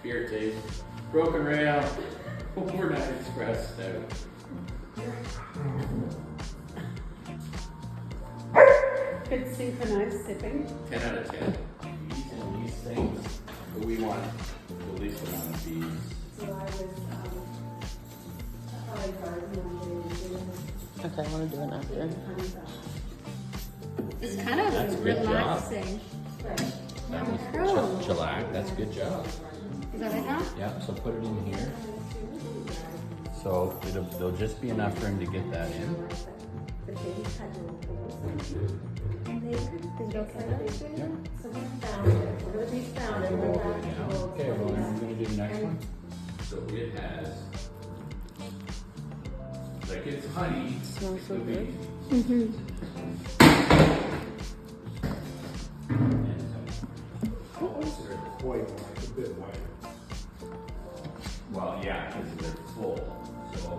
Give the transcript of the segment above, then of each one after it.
Here, Dave. Broken rail. Overnight express stout. Good synchronized sipping. 10 out of 10. Bees and these things, but we want the least amount of bees. So I was, probably Okay, I want to do it after. It's kind of That's a good job. relaxing. That was chillax. That's a good job. Is that right now? Yeah, so put it in here. So there'll just be enough for him to get that in. Is it okay? Yeah. So we found it. We're gonna be found it. Go over it now. Okay, well, then we're gonna do the next one. So it has, like it's honey. Smells so It could be- good. Oh, it's a white one, it's a bit white. Well, yeah, because they're full, so.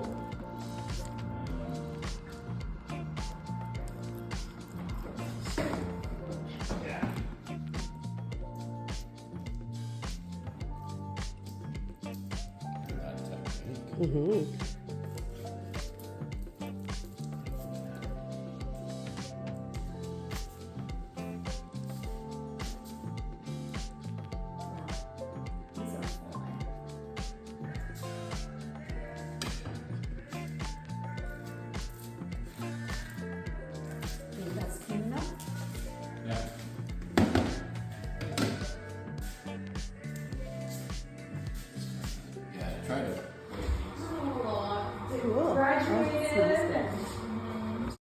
Yeah. That technique.